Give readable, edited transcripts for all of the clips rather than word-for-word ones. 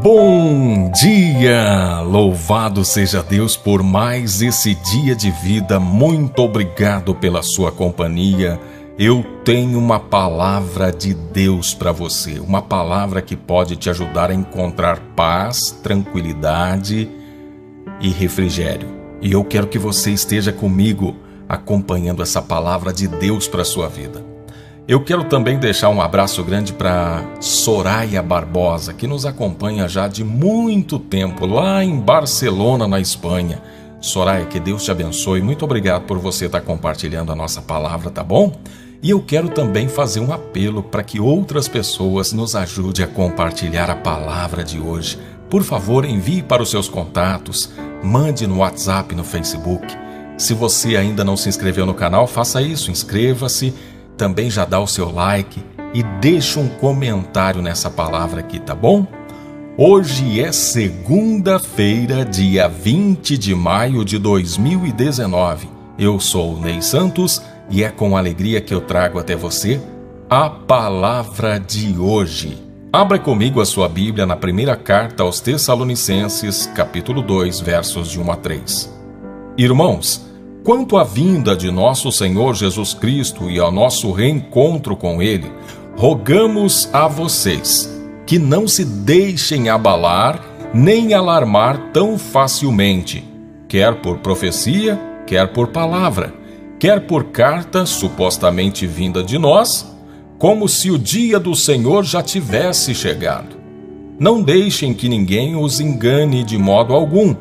Bom dia! Louvado seja Deus por mais esse dia de vida. Muito obrigado pela sua companhia. Eu tenho uma palavra de Deus para você, uma palavra que pode te ajudar a encontrar paz, tranquilidade e refrigério. E eu quero que você esteja comigo acompanhando essa palavra de Deus para a sua vida. Eu quero também deixar um abraço grande para Soraya Barbosa, que nos acompanha já de muito tempo, lá em Barcelona, na Espanha. Soraya, que Deus te abençoe. Muito obrigado por você estar compartilhando a nossa palavra, tá bom? E eu quero também fazer um apelo para que outras pessoas nos ajudem a compartilhar a palavra de hoje. Por favor, envie para os seus contatos, mande no WhatsApp, no Facebook. Se você ainda não se inscreveu no canal, faça isso, inscreva-se. Também já dá o seu like e deixa um comentário nessa palavra aqui, tá bom? Hoje é segunda-feira, dia 20 de maio de 2019. Eu sou o Ney Santos e é com alegria que eu trago até você a palavra de hoje. Abra comigo a sua Bíblia na primeira carta aos Tessalonicenses, capítulo 2, versos de 1 a 3. Irmãos, quanto à vinda de nosso Senhor Jesus Cristo e ao nosso reencontro com Ele, rogamos a vocês que não se deixem abalar nem alarmar tão facilmente, quer por profecia, quer por palavra, quer por carta supostamente vinda de nós, como se o dia do Senhor já tivesse chegado. Não deixem que ninguém os engane de modo algum.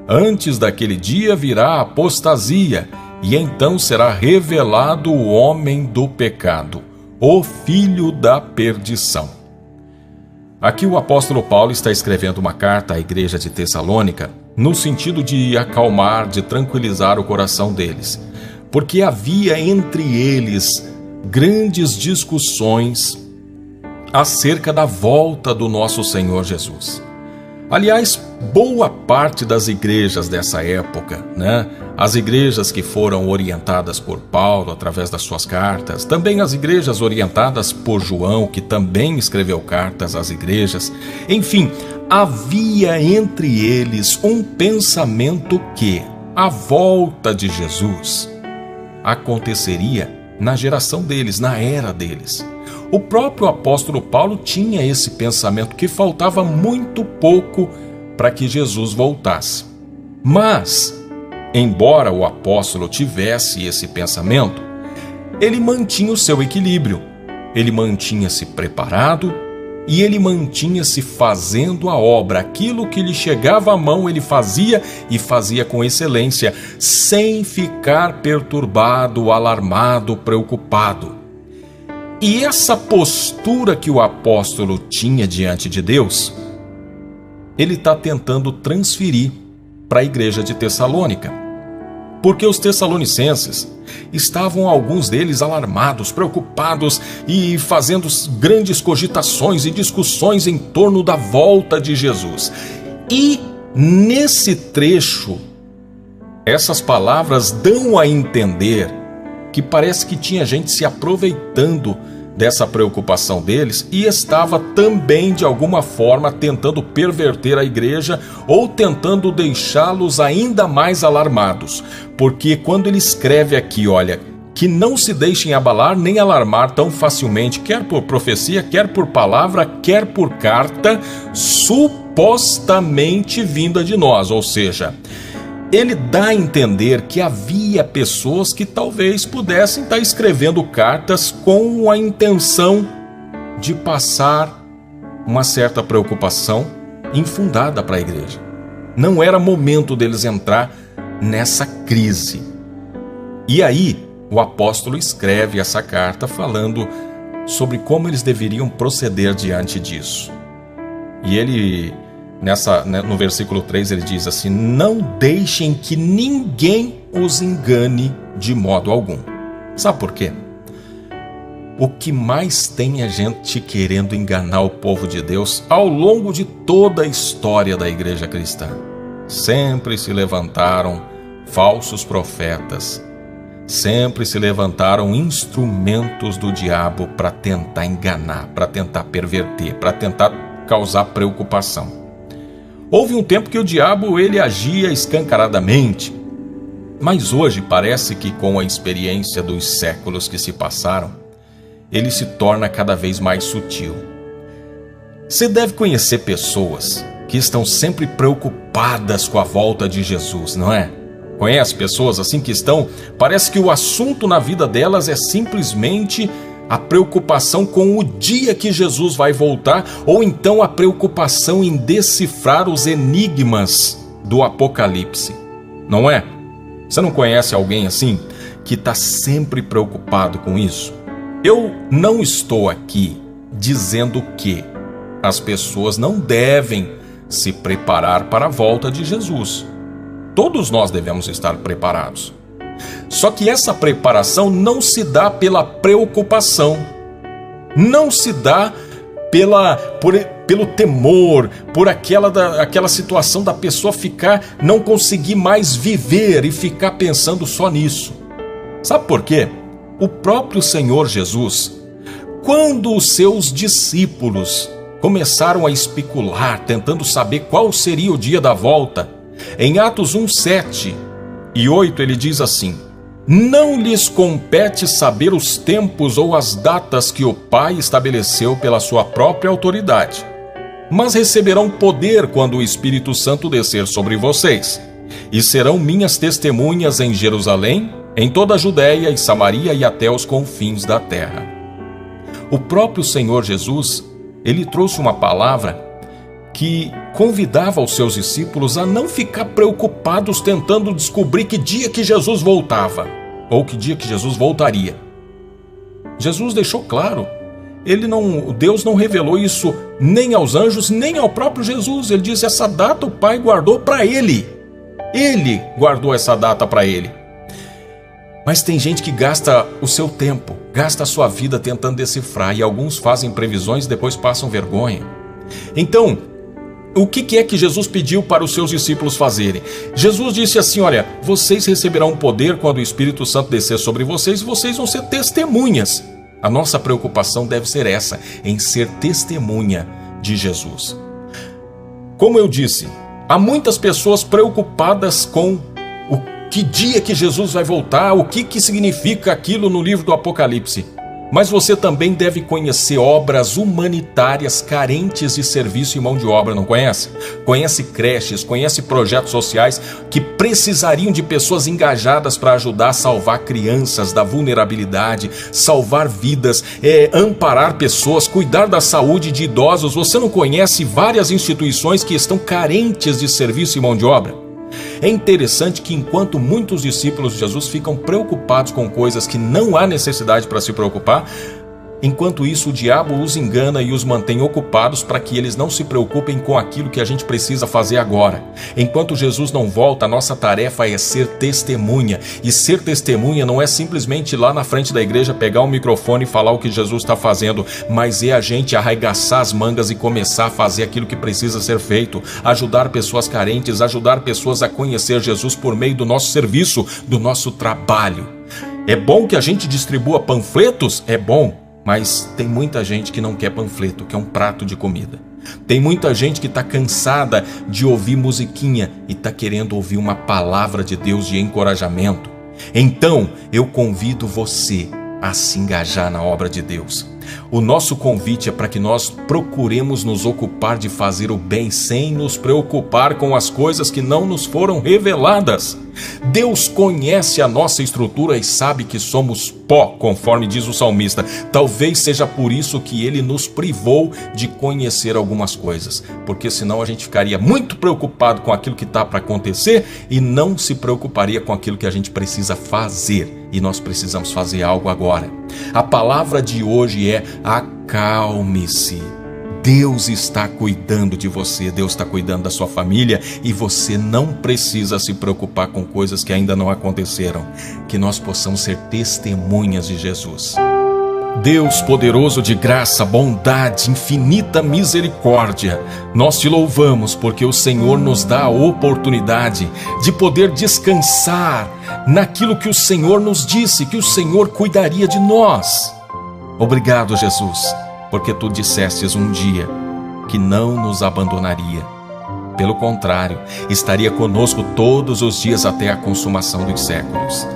Antes daquele dia virá a apostasia, e então será revelado o homem do pecado, o filho da perdição. Aqui o apóstolo Paulo está escrevendo uma carta à igreja de Tessalônica, no sentido de acalmar, de tranquilizar o coração deles, porque havia entre eles grandes discussões acerca da volta do nosso Senhor Jesus. Aliás, boa parte das igrejas dessa época, as igrejas que foram orientadas por Paulo através das suas cartas, também as igrejas orientadas por João, que também escreveu cartas às igrejas, enfim, havia entre eles um pensamento que a volta de Jesus aconteceria na geração deles, na era deles. O próprio apóstolo Paulo tinha esse pensamento que faltava muito pouco para que Jesus voltasse. Mas, embora o apóstolo tivesse esse pensamento, ele mantinha o seu equilíbrio, ele mantinha-se preparado e ele mantinha-se fazendo a obra. Aquilo que lhe chegava à mão ele fazia e fazia com excelência, sem ficar perturbado, alarmado, preocupado. E essa postura que o apóstolo tinha diante de Deus, ele está tentando transferir para a igreja de Tessalônica. Porque os tessalonicenses estavam, alguns deles, alarmados, preocupados e fazendo grandes cogitações e discussões em torno da volta de Jesus. E nesse trecho, essas palavras dão a entender que parece que tinha gente se aproveitando dessa preocupação deles e estava também, de alguma forma, tentando perverter a igreja ou tentando deixá-los ainda mais alarmados. Porque quando ele escreve aqui, olha, que não se deixem abalar nem alarmar tão facilmente, quer por profecia, quer por palavra, quer por carta, supostamente vinda de nós, ou seja, ele dá a entender que havia pessoas que talvez pudessem estar escrevendo cartas com a intenção de passar uma certa preocupação infundada para a igreja. Não era momento deles entrar nessa crise. E aí, o apóstolo escreve essa carta falando sobre como eles deveriam proceder diante disso. E ele... no versículo 3 ele diz assim: não deixem que ninguém os engane de modo algum. Sabe por quê? O que mais tem a gente querendo enganar o povo de Deus ao longo de toda a história da igreja cristã? Sempre se levantaram falsos profetas, sempre se levantaram instrumentos do diabo para tentar enganar, para tentar perverter, para tentar causar preocupação. Houve um tempo que o diabo ele agia escancaradamente, mas hoje parece que com a experiência dos séculos que se passaram, ele se torna cada vez mais sutil. Você deve conhecer pessoas que estão sempre preocupadas com a volta de Jesus, não é? Conhece pessoas assim que parece que o assunto na vida delas é simplesmente a preocupação com o dia que Jesus vai voltar, ou então a preocupação em decifrar os enigmas do Apocalipse, não é? Você não conhece alguém assim que está sempre preocupado com isso? Eu não estou aqui dizendo que as pessoas não devem se preparar para a volta de Jesus. Todos nós devemos estar preparados. Só que essa preparação não se dá pela preocupação, não se dá pelo temor, por aquela situação da pessoa não conseguir mais viver e ficar pensando só nisso. Sabe por quê? O próprio Senhor Jesus, quando os seus discípulos começaram a especular, tentando saber qual seria o dia da volta, em Atos 1, 7 e 8 ele diz assim: não lhes compete saber os tempos ou as datas que o Pai estabeleceu pela sua própria autoridade, mas receberão poder quando o Espírito Santo descer sobre vocês, e serão minhas testemunhas em Jerusalém, em toda a Judéia e Samaria e até os confins da terra. O próprio Senhor Jesus, ele trouxe uma palavra que convidava os seus discípulos a não ficar preocupados tentando descobrir que dia que Jesus voltava, ou que dia que Jesus voltaria. Jesus deixou claro, Deus não revelou isso nem aos anjos, nem ao próprio Jesus. Ele disse, essa data o Pai guardou para ele. Ele guardou essa data para ele. Mas tem gente que gasta o seu tempo, gasta a sua vida tentando decifrar, e alguns fazem previsões e depois passam vergonha. Então, o que é que Jesus pediu para os seus discípulos fazerem? Jesus disse assim, olha, vocês receberão poder quando o Espírito Santo descer sobre vocês, e vocês vão ser testemunhas. A nossa preocupação deve ser essa, em ser testemunha de Jesus. Como eu disse, há muitas pessoas preocupadas com que dia que Jesus vai voltar, o que significa aquilo no livro do Apocalipse. Mas você também deve conhecer obras humanitárias carentes de serviço e mão de obra, não conhece? Conhece creches, conhece projetos sociais que precisariam de pessoas engajadas para ajudar a salvar crianças da vulnerabilidade, salvar vidas, amparar pessoas, cuidar da saúde de idosos. Você não conhece várias instituições que estão carentes de serviço e mão de obra? É interessante que enquanto muitos discípulos de Jesus ficam preocupados com coisas que não há necessidade para se preocupar, enquanto isso o diabo os engana e os mantém ocupados para que eles não se preocupem com aquilo que a gente precisa fazer agora. Enquanto Jesus não volta, a nossa tarefa é ser testemunha. E ser testemunha não é simplesmente ir lá na frente da igreja, pegar um microfone e falar o que Jesus está fazendo, mas é a gente arregaçar as mangas e começar a fazer aquilo que precisa ser feito. Ajudar pessoas carentes, ajudar pessoas a conhecer Jesus por meio do nosso serviço, do nosso trabalho. É bom que a gente distribua panfletos? É bom. Mas tem muita gente que não quer panfleto, quer um prato de comida. Tem muita gente que está cansada de ouvir musiquinha e está querendo ouvir uma palavra de Deus de encorajamento. Então, eu convido você a se engajar na obra de Deus. O nosso convite é para que nós procuremos nos ocupar de fazer o bem sem nos preocupar com as coisas que não nos foram reveladas. Deus conhece a nossa estrutura e sabe que somos pó, conforme diz o salmista. Talvez seja por isso que Ele nos privou de conhecer algumas coisas, porque senão a gente ficaria muito preocupado com aquilo que está para acontecer e não se preocuparia com aquilo que a gente precisa fazer. E nós precisamos fazer algo agora. A palavra de hoje é: acalme-se. Deus está cuidando de você, Deus está cuidando da sua família e você não precisa se preocupar com coisas que ainda não aconteceram. Que nós possamos ser testemunhas de Jesus. Deus poderoso de graça, bondade, infinita misericórdia, nós te louvamos porque o Senhor nos dá a oportunidade de poder descansar naquilo que o Senhor nos disse, que o Senhor cuidaria de nós. Obrigado, Jesus, porque tu dissestes um dia que não nos abandonaria. Pelo contrário, estaria conosco todos os dias até a consumação dos séculos.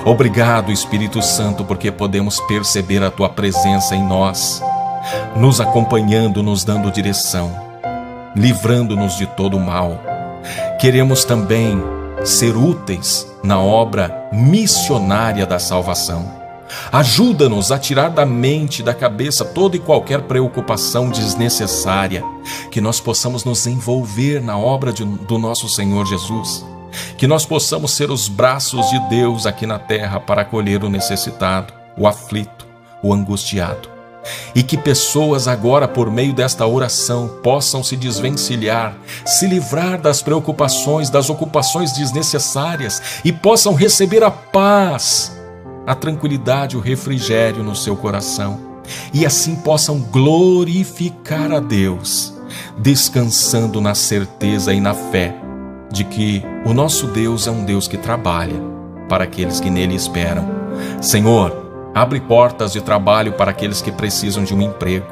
Obrigado, Espírito Santo, porque podemos perceber a Tua presença em nós, nos acompanhando, nos dando direção, livrando-nos de todo o mal. Queremos também ser úteis na obra missionária da salvação. Ajuda-nos a tirar da mente e da cabeça toda e qualquer preocupação desnecessária, que nós possamos nos envolver na obra do nosso Senhor Jesus, que nós possamos ser os braços de Deus aqui na terra para acolher o necessitado, o aflito, o angustiado. E que pessoas agora, por meio desta oração, possam se desvencilhar, se livrar das preocupações, das ocupações desnecessárias e possam receber a paz, a tranquilidade, o refrigério no seu coração, e assim possam glorificar a Deus, descansando na certeza e na fé de que o nosso Deus é um Deus que trabalha para aqueles que nele esperam. Senhor, abre portas de trabalho para aqueles que precisam de um emprego.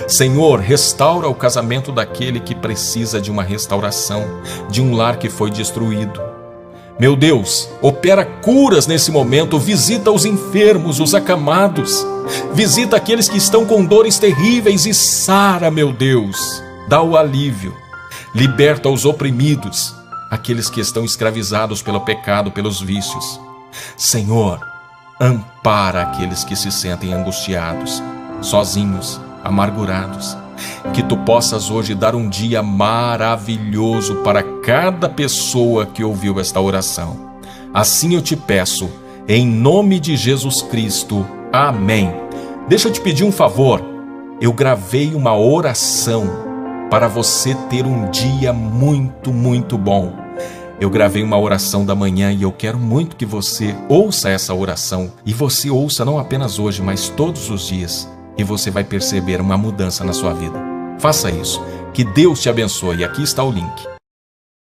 Senhor, restaura o casamento daquele que precisa de uma restauração, de um lar que foi destruído. Meu Deus, opera curas nesse momento, visita os enfermos, os acamados, visita aqueles que estão com dores terríveis e sara, meu Deus, dá o alívio, liberta os oprimidos, aqueles que estão escravizados pelo pecado, pelos vícios. Senhor, ampara aqueles que se sentem angustiados, sozinhos, amargurados. Que Tu possas hoje dar um dia maravilhoso para cada pessoa que ouviu esta oração. Assim eu te peço, em nome de Jesus Cristo. Amém. Deixa eu te pedir um favor. Eu gravei uma oração para você ter um dia muito, muito bom. Eu gravei uma oração da manhã e eu quero muito que você ouça essa oração. E você ouça não apenas hoje, mas todos os dias. E você vai perceber uma mudança na sua vida. Faça isso. Que Deus te abençoe. Aqui está o link.